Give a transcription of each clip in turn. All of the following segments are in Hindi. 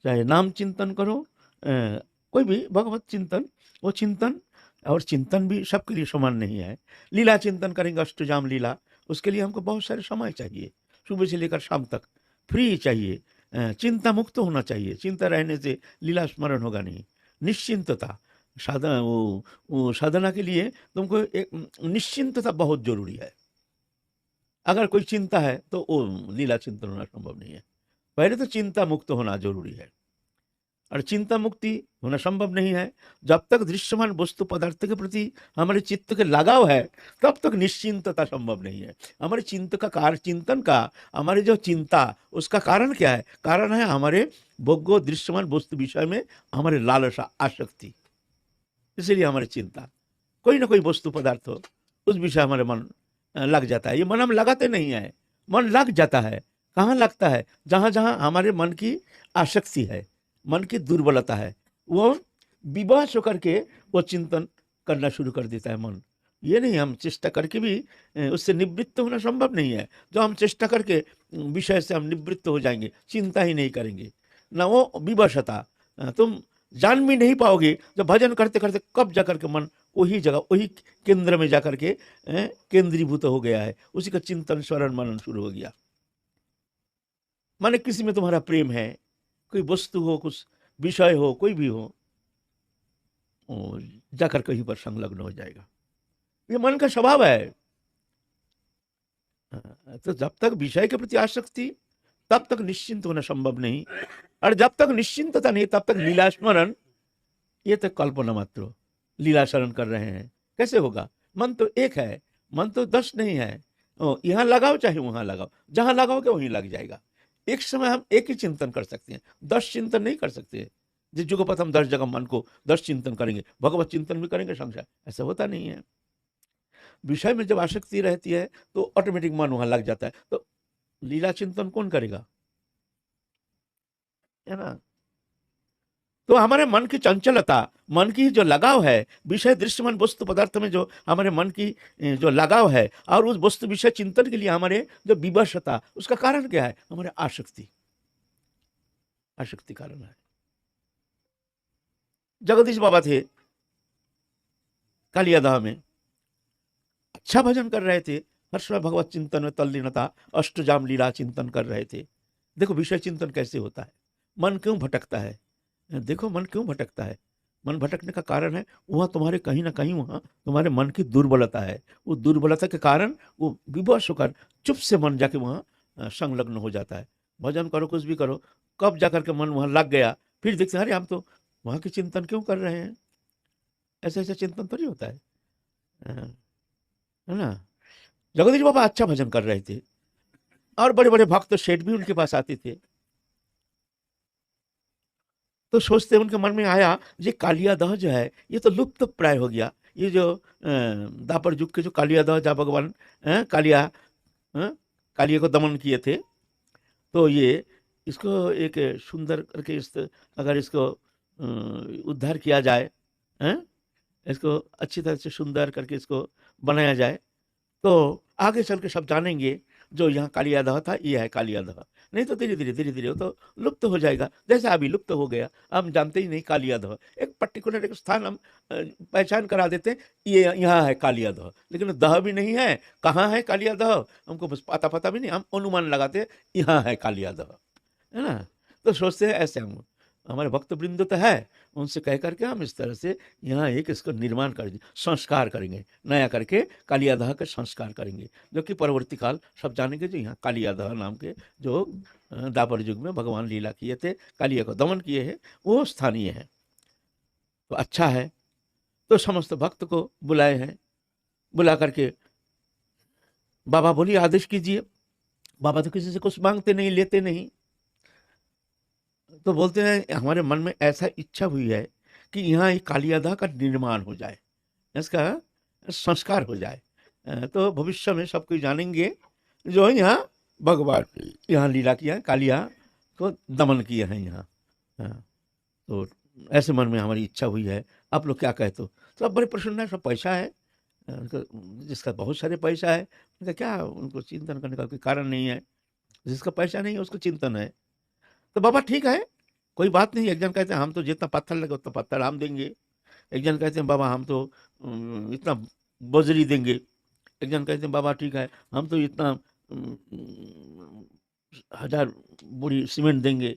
चाहे नाम चिंतन करो, कोई भी भगवत चिंतन, वो चिंतन, और चिंतन भी सबके लिए समान नहीं है। लीला चिंतन करेंगे, अष्टजाम लीला, उसके लिए हमको बहुत सारे समय चाहिए, सुबह से लेकर शाम तक फ्री चाहिए, चिंता मुक्त होना चाहिए। चिंता रहने से लीला स्मरण होगा नहीं। निश्चिंतता, साधना, वो साधना के लिए तुमको एक निश्चिंतता बहुत जरूरी है। अगर कोई चिंता है तो वो लीला चिंतन होना संभव नहीं है। पहले तो चिंता मुक्त होना जरूरी है, और चिंता मुक्ति होना संभव नहीं है जब तक दृश्यमान वस्तु पदार्थ के प्रति हमारे चित्त के लगाव है, तब तक निश्चिंतता संभव नहीं है। हमारे चिंतन का, हमारी जो चिंता, उसका कारण क्या है? कारण है हमारे भोग्य दृश्यमान वस्तु विषय में हमारे लालसा, आसक्ति। इसलिए हमारी चिंता, कोई ना कोई वस्तु पदार्थ हो, उस विषय हमारे मन लग जाता है। ये मन हम लगाते नहीं है, मन लग जाता है। कहाँ लगता है? जहाँ जहाँ हमारे मन की आसक्ति है, मन की दुर्बलता है, वो विवश होकर के वो चिंतन करना शुरू कर देता है मन। ये नहीं, हम चेष्टा करके भी उससे निवृत्त होना संभव नहीं है। जो हम चेष्टा करके विषय से हम निवृत्त हो जाएंगे, चिंता ही नहीं करेंगे, ना वो विवशता तुम जान भी नहीं पाओगे। जब भजन करते करते कब जाकर के मन वही जगह, वही केंद्र में जाकर के केंद्रीभूत हो गया है, उसी का चिंतन स्मरण मनन शुरू हो गया। माने किसी में तुम्हारा प्रेम है, कोई वस्तु हो, कुछ विषय हो, कोई भी हो, जाकर कहीं पर संलग्न हो जाएगा। ये मन का स्वभाव है। तो जब तक विषय के प्रति आसक्ति, तब तक निश्चिंत होना संभव नहीं, और जब तक निश्चिंतता नहीं, तब तक लीला स्मरण, ये तो कल्पना मात्र। लीला शरण कर रहे हैं, कैसे होगा? मन तो एक है, मन तो 10 नहीं है। यहाँ लगाओ चाहे वहां लगाओ, जहां लगाओगे वहीं लग जाएगा। एक समय हम एक ही चिंतन कर सकते हैं, 10 चिंतन नहीं कर सकते। जिस जुगपथ हम 10 जगह मन को 10 चिंतन करेंगे, भगवत चिंतन भी करेंगे संसार, ऐसा होता नहीं है। विषय में जब आसक्ति रहती है तो ऑटोमेटिक मन वहां लग जाता है। तो लीला चिंतन कौन करेगा? है ना? तो हमारे मन की चंचलता, मन की जो लगाव है विषय दृश्यमान वस्तु पदार्थ में, जो हमारे मन की जो लगाव है, और उस वस्तु विषय चिंतन के लिए हमारे जो विवशता, उसका कारण क्या है? हमारे आसक्ति, आसक्ति कारण है। जगदीश बाबा थे कालियादह में, अच्छा भजन कर रहे थे, हर समय भगवत चिंतन में तल्लीनता, अष्टजाम लीला चिंतन कर रहे थे। देखो विषय चिंतन कैसे होता है, मन क्यों भटकता है? देखो मन क्यों भटकता है। मन भटकने का कारण है वहाँ तुम्हारे कहीं ना कहीं वहाँ तुम्हारे मन की दुर्बलता है। वो दुर्बलता के कारण वो विवश होकर चुप से मन जाके वहाँ संलग्न हो जाता है। भजन करो, कुछ भी करो, कब जाकर के मन वहाँ लग गया, फिर देखते हैं अरे हम तो वहाँ की चिंतन क्यों कर रहे हैं। ऐसा ऐसा चिंतन थोड़ी होता है। हाँ, है ना? जगदीश बाबा अच्छा भजन कर रहे थे, और बड़े बड़े भक्त सेठ भी उनके पास आते थे। तो सोचते उनके मन में आया, ये कालियादह जो है ये तो लुप्त प्राय हो गया। ये जो दापर युग के जो कालियादह, जहाँ भगवान कालिया कालिया को दमन किए थे, तो ये इसको एक सुंदर करके अगर इसको उद्धार किया जाए, इसको अच्छी तरह से सुंदर करके इसको बनाया जाए, तो आगे चल के सब जानेंगे जो यहाँ कालियादह था ये है कालियादह। नहीं तो धीरे धीरे धीरे धीरे वो तो लुप्त हो जाएगा, जैसे अभी लुप्त हो गया। हम जानते ही नहीं कालियादह, एक पर्टिकुलर एक स्थान हम पहचान करा देते हैं, ये यहाँ है कालियादह, लेकिन दह भी नहीं है, कहाँ है कालियादह हमको बस पता भी नहीं, हम अनुमान लगाते हैं यहाँ है कालियादह, है ना? तो सोचते हैं ऐसे हम, हमारे भक्त वृंद तो है, उनसे कह करके हम इस तरह से यहाँ एक इसको निर्माण करेंगे, संस्कार करेंगे, नया करके कालियादह का संस्कार करेंगे, जो कि परवर्ती काल सब जानेंगे जो यहाँ कालियादह नाम के जो दापर युग में भगवान लीला किए थे, कालिया को दमन किए हैं, वो स्थानीय है। तो अच्छा है, तो समस्त भक्त को बुलाए हैं, बुला करके बाबा बोलिए आदेश कीजिए। बाबा तो किसी से कुछ मांगते नहीं, लेते नहीं, तो बोलते हैं हमारे मन में ऐसा इच्छा हुई है कि यहाँ एक कालियादह का निर्माण हो जाए, इसका संस्कार हो जाए, तो भविष्य में सब कोई जानेंगे जो है यहाँ भगवान यहाँ लीला किया है, कालिया को दमन किया है यहाँ। हाँ, तो ऐसे मन में हमारी इच्छा हुई है, आप लोग क्या कहते हो? तो अब बड़े प्रसन्न है, सब पैसा है, जिसका बहुत सारे पैसा है उनका क्या, उनको चिंतन करने का कोई कारण नहीं है। जिसका पैसा नहीं है उसको चिंतन है। तो बाबा ठीक है, कोई बात नहीं। एक जन कहते हैं हम तो जितना पत्थर लगे उतना पत्थर हम देंगे, एक जन कहते हैं बाबा हम तो इतना बजरी देंगे, एक जन कहते हैं बाबा ठीक है हम तो इतना 1000 बोरी सीमेंट देंगे,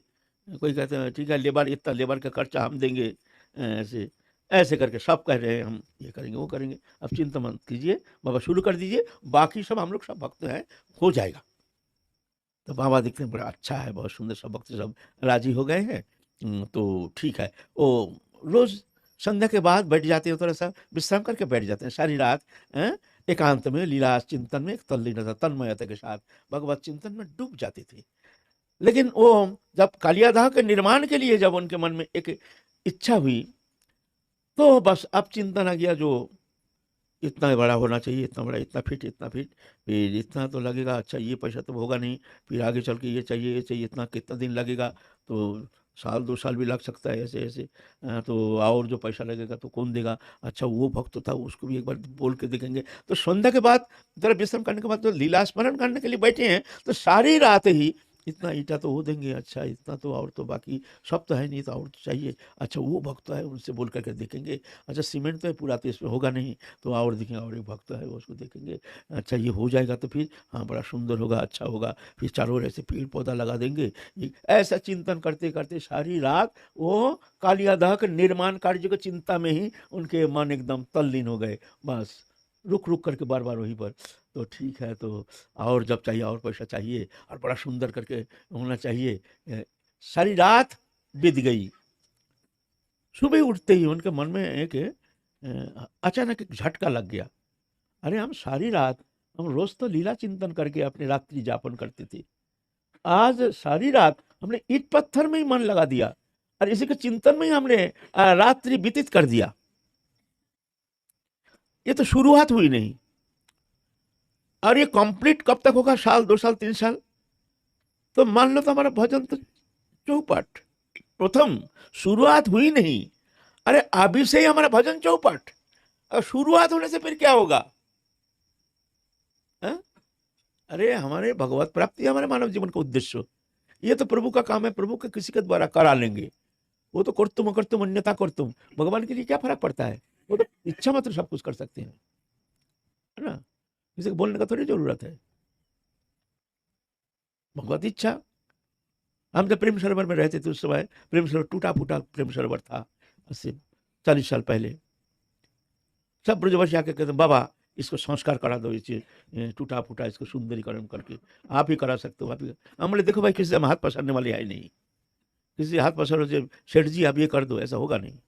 कोई कहते हैं ठीक है लेबर इतना लेबर का खर्चा हम देंगे। ऐसे ऐसे करके सब कह रहे हैं हम ये करेंगे वो करेंगे। अब चिंता मत कीजिए, बाबा शुरू कर दीजिए, बाकी सब हम लोग सब भक्त हैं, हो जाएगा। तो बाबा देखते हैं बड़ा अच्छा है, बहुत सुंदर, सब भक्त सब राजी हो गए हैं। तो ठीक है। वो रोज संध्या के बाद बैठ जाते हैं, थोड़ा सा विश्राम करके बैठ जाते हैं सारी रात। एकांत में लीला चिंतन में एक तल्लीनता तन्मयता के साथ भगवत चिंतन में डूब जाते थे। लेकिन वो जब कालियादह के निर्माण के लिए जब उनके मन में एक इच्छा हुई, तो बस अब चिंतन आ गया, जो इतना बड़ा होना चाहिए, इतना बड़ा, इतना फिट, इतना फिट, फिर इतना तो लगेगा, अच्छा ये पैसा तो होगा नहीं, फिर आगे चल के ये चाहिए, ये चाहिए, इतना कितना दिन लगेगा, तो साल 2 साल भी लग सकता है, ऐसे ऐसे। तो और जो पैसा लगेगा तो कौन देगा, अच्छा वो भक्त था उसको भी एक बार बोल के देखेंगे। तो संध्या के बाद जरा विश्राम करने के बाद तो लीला स्मरण करने के लिए बैठे हैं, तो सारी रात ही इतना ईटा तो वो देंगे, अच्छा इतना तो, और तो बाकी सब तो है नहीं, तो और तो चाहिए, अच्छा वो भक्त है उनसे बोल करके देखेंगे, अच्छा सीमेंट तो है पूरा, तो इसमें होगा नहीं, तो और देखेंगे, और एक भक्त है उसको देखेंगे, अच्छा ये हो जाएगा तो फिर हाँ बड़ा सुंदर होगा, अच्छा होगा, फिर चारों ओर ऐसे पेड़ पौधा लगा देंगे। ऐसा चिंतन करते करते सारी रात वो कालियादह के निर्माण कार्य की चिंता में ही उनके मन एकदम तल्लीन हो गए। बस रुक रुक करके बार बार वहीं पर, तो ठीक है, तो और जब चाहिए और पैसा चाहिए और बड़ा सुंदर करके होना चाहिए। सारी रात बीत गई। सुबह उठते ही उनके मन में एक अचानक एक झटका लग गया, अरे हम सारी रात, हम रोज तो लीला चिंतन करके अपने रात्रि जापन करते थे, आज सारी रात हमने ईट पत्थर में ही मन लगा दिया और इसी के चिंतन में ही हमने रात्रि व्यतीत कर दिया। ये तो शुरुआत हुई नहीं, और ये कंप्लीट कब तक होगा, साल 2 साल 3 साल, तो मान लो तो हमारा भजन तो चौपट, प्रथम शुरुआत हुई नहीं। अरे अभी से ही हमारा भजन चौपट, और शुरुआत होने से फिर क्या होगा? है? अरे हमारे भगवत प्राप्ति हमारे मानव जीवन का उद्देश्य, ये तो प्रभु का काम है, प्रभु के किसी के द्वारा करा लेंगे, वो तो कर्तुम अकर्तुम अन्यथा कर्तुम, भगवान के लिए क्या फर्क पड़ता है, वो तो इच्छा मात्र सब कुछ कर सकते हैं, है ना, किसी को बोलने का थोड़ी जरूरत है, भगवत इच्छा। हम जब प्रेम सरोवर में रहते थे उस समय प्रेम सरोवर टूटा फूटा प्रेम सरोवर था, आज से 40 साल पहले। सब ब्रजवासी आके कहते बाबा इसको संस्कार करा दो, इसे टूटा फूटा इसको सुंदरीकरण करके आप ही करा सकते हो, आप ही। हम बोले देखो भाई, किसी से हम हाथ पसारने वाले है नहीं, किसी से हाथ पसारो जो सेठ जी आप ये कर दो, ऐसा होगा नहीं।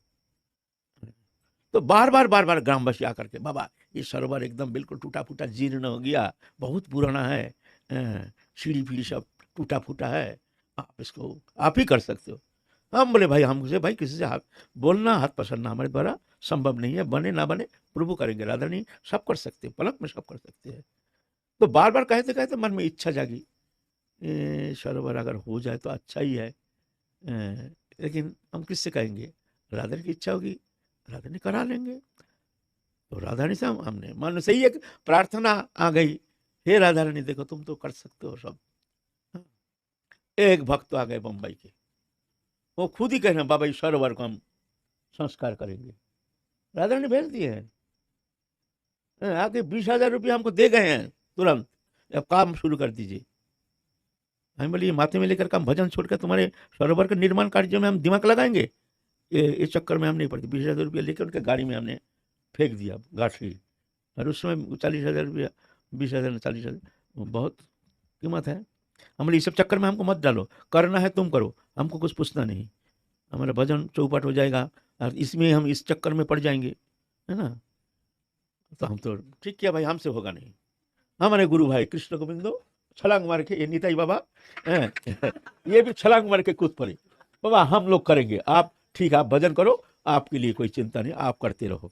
तो बार बार ग्रामवासी आकर के बाबा ये सरोवर एकदम बिल्कुल टूटा फूटा जीर्ण हो गया, बहुत पुराना है, सीढ़ी पीढ़ी सब टूटा फूटा है, आप इसको आप ही कर सकते हो। हम बोले भाई हमसे भाई किसी से हाथ बोलना हाथ पसरना हमारे द्वारा संभव नहीं है, बने ना बने प्रभु करेंगे, राधा नहीं सब कर सकते, पलक में सब कर सकते हैं। तो बार बार कहते कहते मन में इच्छा जागी, सरोवर अगर हो जाए तो अच्छा ही है, लेकिन हम किससे कहेंगे, राधा की इच्छा होगी, राधा ने करा लेंगे। तो राधा रानी से हमने मन से ही एक प्रार्थना आ गई, हे राधा रानी देखो तुम तो कर सकते हो सब। एक भक्त आ गए बम्बई के, वो खुद ही कह रहे हैं बाबा इस सरोवर को हम संस्कार करेंगे, राधा रानी भेज दिए हैं, आके 20,000 रुपया हमको दे गए हैं तुरंत, अब काम शुरू कर दीजिए। हम बोलिए माथे में लेकर काम भजन छोड़कर तुम्हारे सरोवर के निर्माण कार्य में हम दिमाग लगाएंगे, इस चक्कर में हम नहीं पड़ते। 20,000 रुपया लेकर उनके गाड़ी में हमने फेंक दिया गाठी, और उस समय 40,000 रुपया, 20,000 40,000 बहुत कीमत है। हमने इस सब चक्कर में हमको मत डालो, करना है तुम करो, हमको कुछ पूछना नहीं, हमारा भजन चौपट हो जाएगा और इसमें हम इस चक्कर में पड़ जाएंगे, है ना। तो हम तो ठीक किया भाई, हमसे होगा नहीं। हमारे गुरु भाई कृष्ण गोविंदो छलांग मार के, ये निताई बाबा ये भी छलांग मार के कूद पड़े, बाबा हम लोग करेंगे, आप ठीक आप भजन करो, आपके लिए कोई चिंता नहीं, आप करते रहो।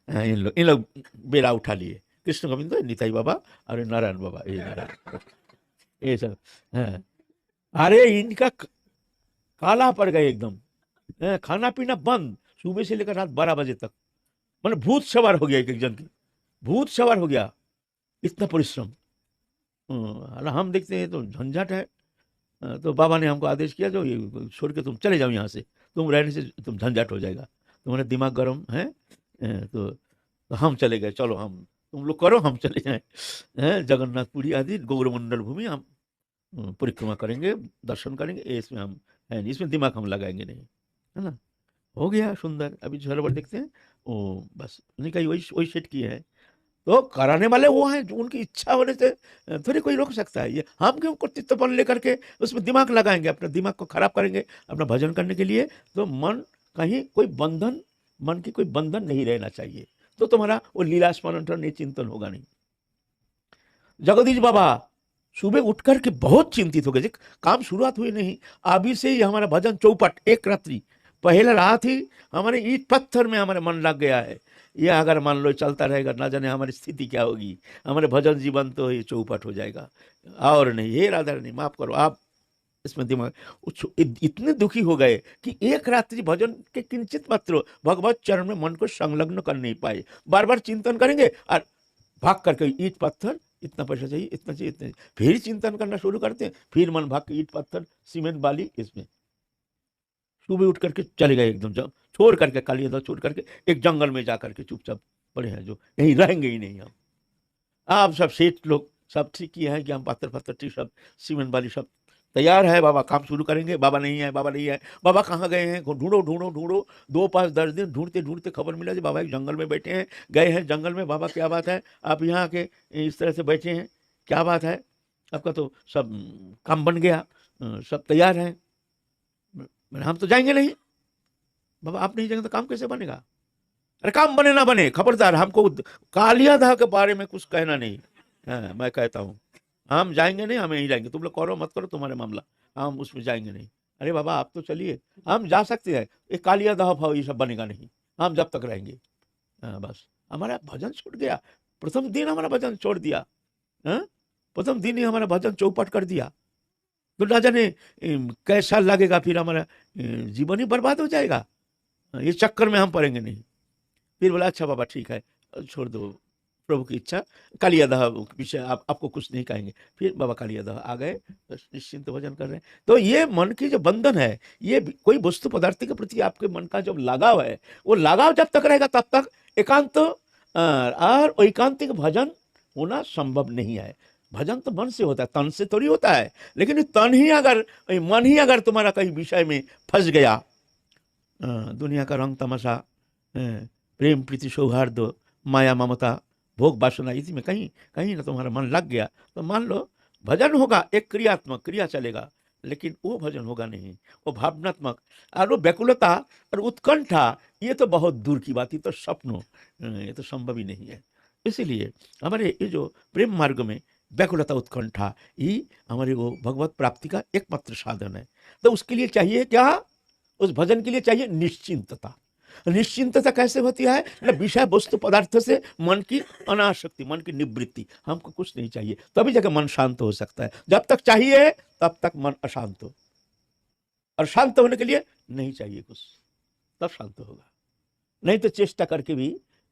इन लोग बेड़ा उठा लिए, कृष्ण गोविंदो निताई बाबा और नारायण बाबा, ये नारायण ये सब। अरे इनका काला पड़ गए एकदम, खाना पीना बंद सुबह से लेकर रात 12 बजे तक, मैंने भूत सवार हो गया, एक एक जन की भूत सवार हो गया, इतना परिश्रम। हम देखते हैं तो झंझट है, तो बाबा ने हमको आदेश किया, जो ये छोड़ के तुम चले जाओ यहाँ से, तुम रहने से तुम झंझट हो जाएगा, तुम्हारा दिमाग गर्म है। तो हम चले गए, चलो हम, तुम लोग करो, हम चले जाएं। जगन्नाथपुरी आदि गौरमंडल भूमि हम परिक्रमा करेंगे, दर्शन करेंगे, ये इसमें हम है नहीं, इसमें दिमाग हम लगाएंगे नहीं, है ना। हो गया सुंदर। अभी झलवर देखते हैं, ओ बस उन्हीं का ही वही वही सेट किए हैं। तो कराने वाले वो हैं, जो उनकी इच्छा होने से थोड़ी कोई रोक सकता है। ये हम क्यों कर्तृत्वपन लेकर के उसमें दिमाग लगाएंगे, अपने दिमाग को खराब करेंगे अपना भजन करने के लिए। तो मन कहीं कोई बंधन, मन की कोई बंधन नहीं रहना चाहिए, तो तुम्हारा वो लीला स्मरण चिंतन होगा नहीं। जगदीश बाबा सुबह उठ करके बहुत चिंतित हो गए, काम शुरुआत हुई नहीं, अभी से ही हमारा भजन चौपट, एक रात्रि पहले रात ही हमारे ईट पत्थर में हमारे मन लग गया है। ये अगर मान लो चलता रहेगा, ना जाने हमारी स्थिति क्या होगी, हमारे भजन जीवन तो ये चौपट हो जाएगा। और नहीं, हे राधा रानी माफ करो, आप इसमें दिमाग इतने दुखी हो गए कि एक रात्रि भजन के किंचित मात्र भगवत चरण में मन को संलग्न कर नहीं पाए। बार बार चिंतन करेंगे और भाग करके ईट पत्थर, इतना पैसा चाहिए, इतना चाहिए, इतना चाहिए, फिर चिंतन करना शुरू करते हैं, फिर मन भाग के ईट पत्थर सीमेंट बाली इसमें। सुबह उठ करके चले गए एकदम, छोड़ करके कालिया छोड़ करके एक जंगल में जा करके चुपचाप पड़े हैं, जो यहीं रहेंगे ही नहीं हम। आप सब सेठ लोग सब ठीक किए हैं कि हम पत्थर पत्थर ठीक सब सीमेंट बाली सब तैयार है, बाबा काम शुरू करेंगे। बाबा नहीं है, बाबा नहीं है, बाबा कहाँ गए हैं, ढूंढो ढूंढो ढूंढो, 2 5 10 दिन ढूंढते ढूंढते खबर मिला कि बाबा एक जंगल में बैठे हैं। गए हैं जंगल में, बाबा क्या बात है आप यहाँ आके इस तरह से बैठे हैं, क्या बात है, आपका तो सब काम बन गया, सब तैयार है। हम तो जाएंगे नहीं। बाबा आप नहीं जाएंगे तो काम कैसे बनेगा? अरे काम बने ना बने, खबरदार हमको कालिया दह के बारे में कुछ कहना नहीं है। मैं कहता हूँ हम जाएंगे नहीं, हम यहीं रहेंगे, तुम लोग करो मत करो तुम्हारे मामला, हम उसमें जाएंगे नहीं। अरे बाबा आप तो चलिए, हम जा सकते हैं, ये कालिया दह भाव ये सब बनेगा नहीं, हम जब तक रहेंगे। बस हमारा भजन छूट गया, प्रथम दिन हमारा भजन छोड़ दिया, प्रथम दिन ही हमारा भजन चौपट कर दिया। तो ना जाने कैसा लगेगा, फिर हमारा जीवन ही बर्बाद हो जाएगा। ये चक्कर में हम पड़ेंगे नहीं। फिर बोला अच्छा बाबा ठीक है, छोड़ दो, प्रभु की इच्छा, कालिया दह विषय आपको कुछ नहीं कहेंगे। फिर बाबा कालिया दह आ गए, निश्चिंत भजन कर रहे हैं। तो ये मन की जो बंधन है, ये कोई वस्तु पदार्थ के प्रति आपके मन का जो लगाव है, वो लगाव जब तक रहेगा तब तक एकांत और एकांतिक भजन होना संभव नहीं है। भजन तो मन से होता है, तन से थोड़ी होता है। लेकिन तन ही अगर, मन ही अगर तुम्हारा कहीं विषय में फंस गया, दुनिया का रंग तमाशा, प्रेम प्रीति सौहार्द माया ममता भोग वासना, इसी में कहीं कहीं ना तुम्हारा मन लग गया, तो मान लो भजन होगा, एक क्रियात्मक क्रिया चलेगा, लेकिन वो भजन होगा नहीं, वो भावनात्मक। और वो व्याकुलता और उत्कंठा, ये तो बहुत दूर की बात, ये तो स्वप्न, ये तो संभव ही नहीं है। इसीलिए हमारे ये जो प्रेम मार्ग में व्याकुलता उत्कंठा ही हमारे वो भगवत प्राप्ति का एकमात्र साधन है। तो उसके लिए चाहिए क्या? उस भजन के लिए चाहिए निश्चिंतता। निश्चिंतता कैसे होती है? विषय वस्तु पदार्थ से मन की अनासक्ति, मन की निवृत्ति। हमको कुछ नहीं चाहिए, तभी जाकर मन शांत हो सकता है। जब तक चाहिए तब तक मन अशांत हो, और शांत होने के लिए नहीं चाहिए कुछ, तब शांत होगा। नहीं तो चेष्टा करके भी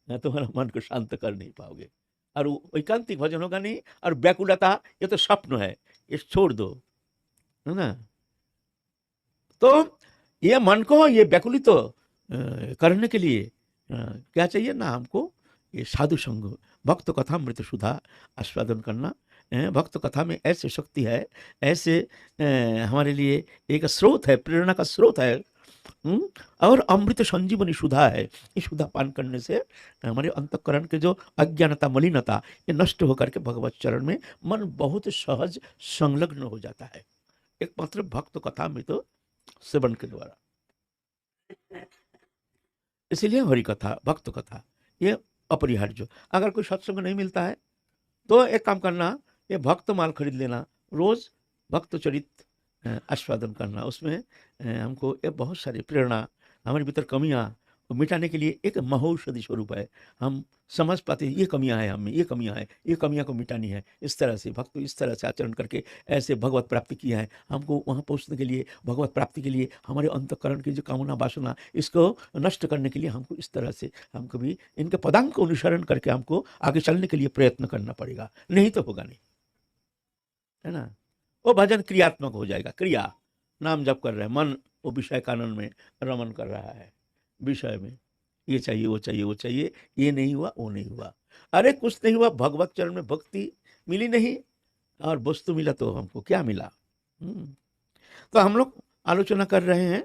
तुम्हारा मन को शांत कर नहीं पाओगे, और एकांतिक भजन होगा नहीं। और व्याकुलता, ये तो स्वप्न है, ये छोड़ दो, है ना। तो ये मन को ये व्याकुलित करने के लिए क्या चाहिए ना, हमको ये साधु संग, भक्त कथा मृत सुधा आस्वादन करना। भक्त कथा में ऐसे शक्ति है, ऐसे हमारे लिए एक स्रोत है, प्रेरणा का स्रोत है, और अमृत संजीवनी सुधा है। ये सुधा पान करने से हमारे अंतःकरण के जो अज्ञानता मलिनता, ये नष्ट होकर के भगवत चरण में मन बहुत सहज संलग्न हो जाता है, एकमात्र भक्त कथा में तो सेवन के द्वारा। इसलिए हरि कथा, भक्त कथा ये अपरिहार्य। अगर कोई सत्संग नहीं मिलता है तो एक काम करना, ये भक्त माल खरीद लेना, रोज भक्त चरित आस्वादन करना। उसमें हमको ये बहुत सारी प्रेरणा, हमारे भीतर कमियां मिटाने के लिए एक महौषधि स्वरूप है। हम समझ पाते हैं ये कमियां हैं हमें, ये कमियां हैं, ये कमियां को मिटानी है। इस तरह से भक्त इस तरह से आचरण करके ऐसे भगवत प्राप्ति किया है। हमको वहाँ पहुँचने के लिए, भगवत प्राप्ति के लिए, हमारे अंतःकरण की जो कामना वासना, इसको नष्ट करने के लिए हमको इस तरह से, हमको भी इनके पदांक को अनुसरण करके हमको आगे चलने के लिए प्रयत्न करना पड़ेगा, नहीं तो होगा नहीं, है ना। वो भजन क्रियात्मक हो जाएगा। क्रिया, नाम जप कर रहे हैं, मन वो विषय कानन में रमन कर रहा है, विषय में, ये चाहिए, वो चाहिए, वो चाहिए, ये नहीं हुआ, वो नहीं हुआ। अरे कुछ नहीं हुआ, भगवत चरण में भक्ति मिली नहीं, और वस्तु मिला तो हमको क्या मिला? तो हम लोग आलोचना कर रहे हैं